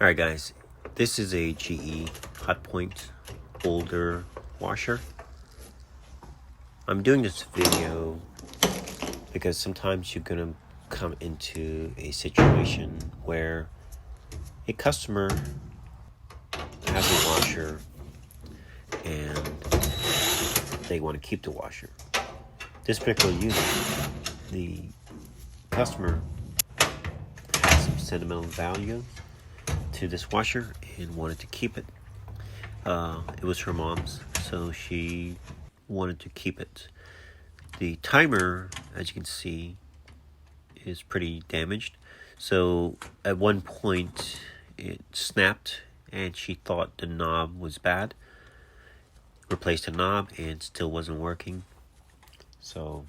Alright guys, this is a GE Hotpoint older washer. I'm doing this video because sometimes you're gonna come into a situation where a customer has a washer and they want to keep the washer. This particular unit, the customer has some sentimental value to this washer and wanted to keep it. It was her mom's, so she wanted to keep it. The timer, as you can see, is pretty damaged. So at one point it snapped and she thought the knob was bad. Replaced the knob and still wasn't working. So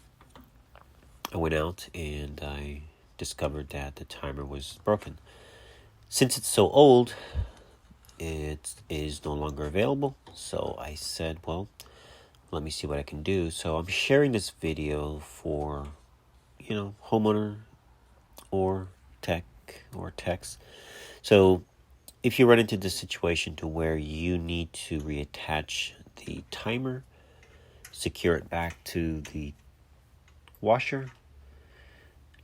I went out and I discovered that the timer was broken. Since it's so old, it is no longer available. So I said, well, let me see what I can do. So I'm sharing this video for, homeowner or tech or techs. So if you run into this situation to where you need to reattach the timer, secure it back to the washer.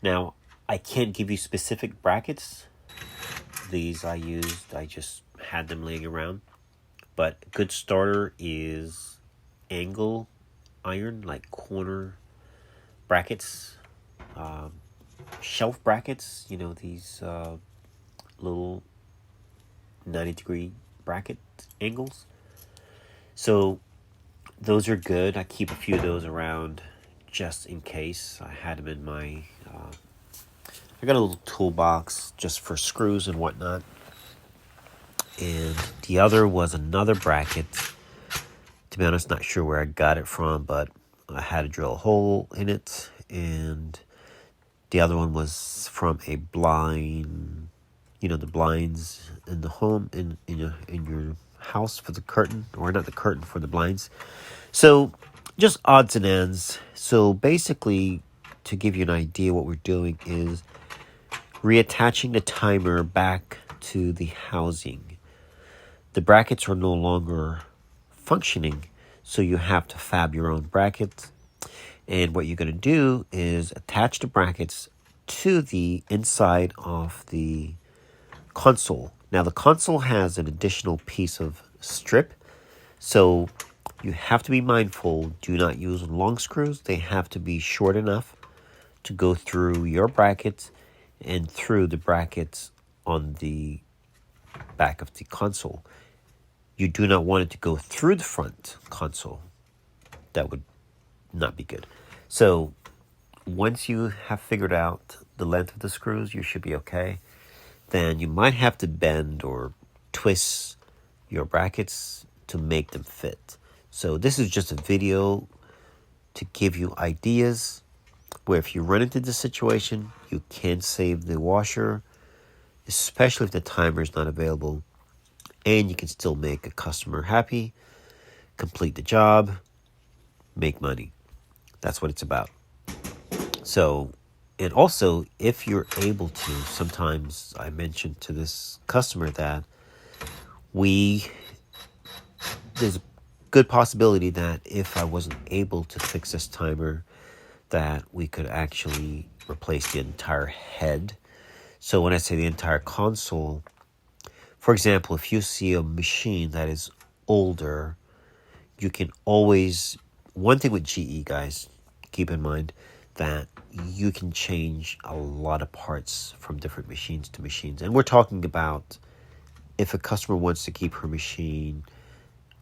Now, I can't give you specific brackets. These I used, I just had them laying around. But a good starter is angle iron, like corner brackets, shelf brackets, these little 90-degree bracket angles. So those are good. I keep a few of those around just in case. I had them in my I got a little toolbox just for screws and whatnot. And the other was another bracket. To be honest, not sure where I got it from, but I had to drill a hole in it. And the other one was from a blind, the blinds in the home, in your house for the curtain, or not the curtain, for the blinds. So just odds and ends. So basically, to give you an idea, what we're doing is reattaching the timer back to the housing. The brackets are no longer functioning, so you have to fab your own brackets. And what you're going to do is attach the brackets to the inside of the console. Now the console has an additional piece of strip, so you have to be mindful. Do not use long screws. They have to be short enough to go through your brackets and through the brackets on the back of the console. You do not want it to go through the front console. That would not be good. So once you have figured out the length of the screws, you should be okay. Then you might have to bend or twist your brackets to make them fit. So this is just a video to give you ideas where if you run into this situation, you can save the washer, especially if the timer is not available, and you can still make a customer happy, complete the job, make money. That's what it's about. So, and also, if you're able to, sometimes I mentioned to this customer that there's a good possibility that if I wasn't able to fix this timer, that we could actually replace the entire head. So when I say the entire console, for example, if you see a machine that is older, you can always, one thing with GE, guys, keep in mind that you can change a lot of parts from different machines to machines. And we're talking about if a customer wants to keep her machine,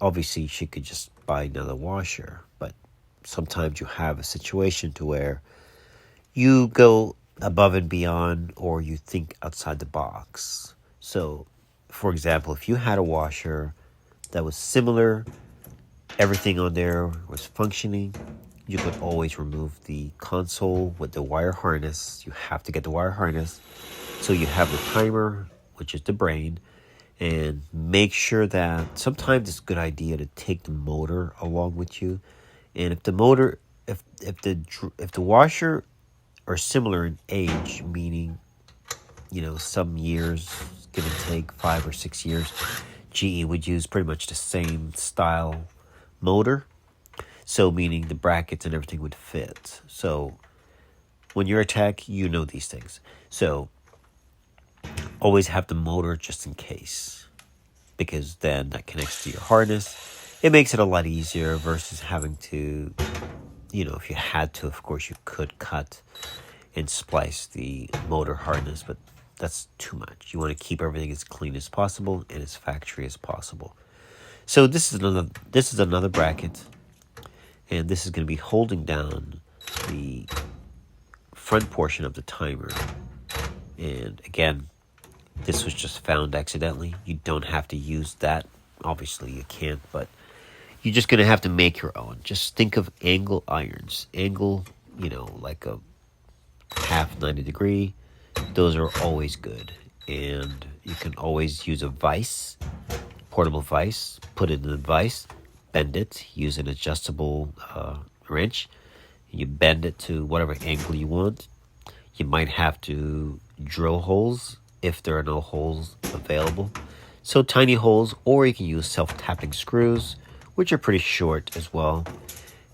obviously she could just buy another washer. But sometimes you have a situation to where you go above and beyond, or you think outside the box. So, for example, if you had a washer that was similar, everything on there was functioning, you could always remove the console with the wire harness. You have to get the wire harness. So you have the timer, which is the brain, and make sure that sometimes it's a good idea to take the motor along with you. And if the motor, if the washer are similar in age, meaning, some years give and take 5 or 6 years, GE would use pretty much the same style motor. So meaning the brackets and everything would fit. So when you're a tech, you know these things. So always have the motor just in case, because then that connects to your harness. It makes it a lot easier versus having to, if you had to, of course, you could cut and splice the motor harness, but that's too much. You want to keep everything as clean as possible and as factory as possible. So this is another bracket, and this is going to be holding down the front portion of the timer. And again, this was just found accidentally. You don't have to use that. Obviously, you can't, but you're just going to have to make your own. Just think of angle irons. Angle, like a half 90 degree. Those are always good. And you can always use a vise, portable vise, put it in the vise, bend it, use an adjustable wrench. You bend it to whatever angle you want. You might have to drill holes if there are no holes available. So tiny holes, or you can use self-tapping screws, which are pretty short as well.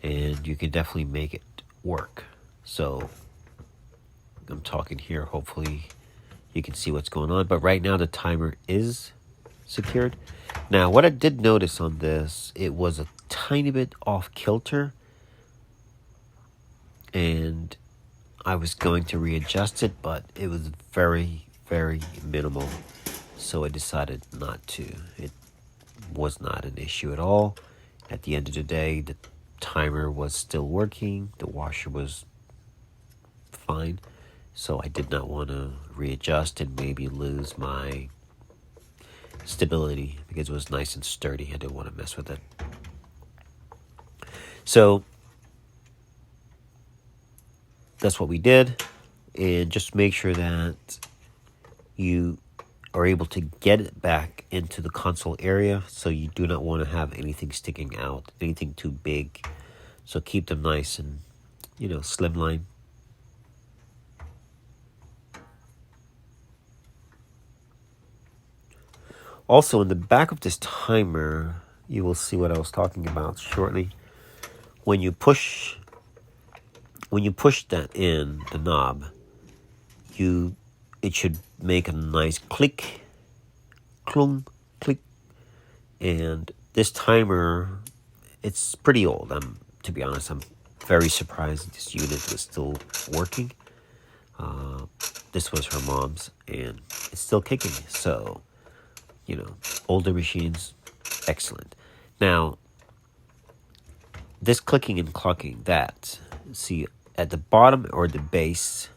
And you can definitely make it work. So I'm talking here, hopefully you can see what's going on. But right now the timer is secured. Now what I did notice on this, it was a tiny bit off kilter. And I was going to readjust it, but it was very, very minimal. So I decided not to. It was not an issue at all. At the end of the day, the timer was still working. The washer was fine. So I did not want to readjust and maybe lose my stability because it was nice and sturdy. I didn't want to mess with it. So that's what we did. And just make sure that you are able to get it back into the console area. So you do not want to have anything sticking out, anything too big. So keep them nice and, slimline. Also, in the back of this timer, you will see what I was talking about shortly. When you push that in, the knob, it should make a nice click, clunk, click. And this timer, it's pretty old. To be honest, I'm very surprised this unit was still working. This was her mom's, and it's still kicking. So, older machines, excellent. Now, this clicking and clucking, see, at the bottom or the base,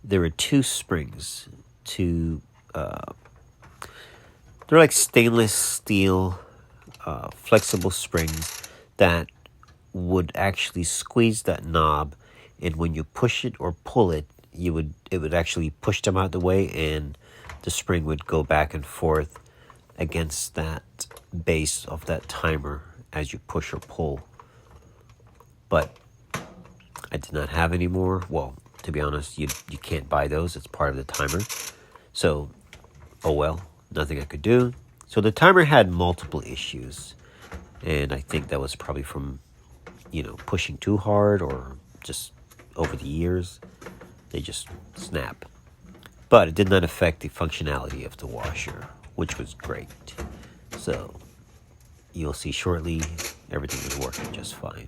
there are two springs. They're like stainless steel, flexible springs that would actually squeeze that knob, and when you push it or pull it, it would actually push them out of the way, and the spring would go back and forth against that base of that timer as you push or pull. But I did not have any more. Well, to be honest, you can't buy those. It's part of the timer. So, oh well, nothing I could do. So the timer had multiple issues. And I think that was probably from, pushing too hard or just over the years. They just snap. But it did not affect the functionality of the washer, which was great. So you'll see shortly, everything was working just fine.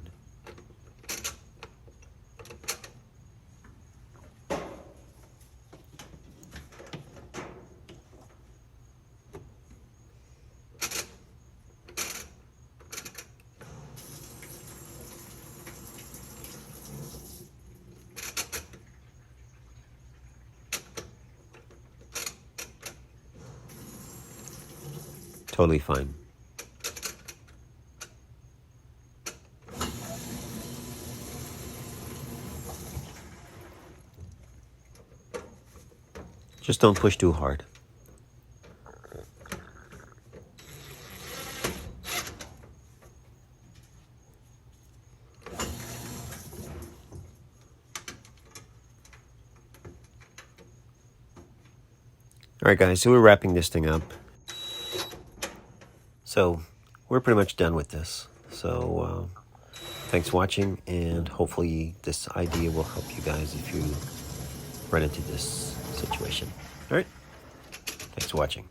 Totally fine. Just don't push too hard. All right, guys, so we're wrapping this thing up. So we're pretty much done with this. So thanks for watching, and hopefully this idea will help you guys if you run into this situation. All right, thanks for watching.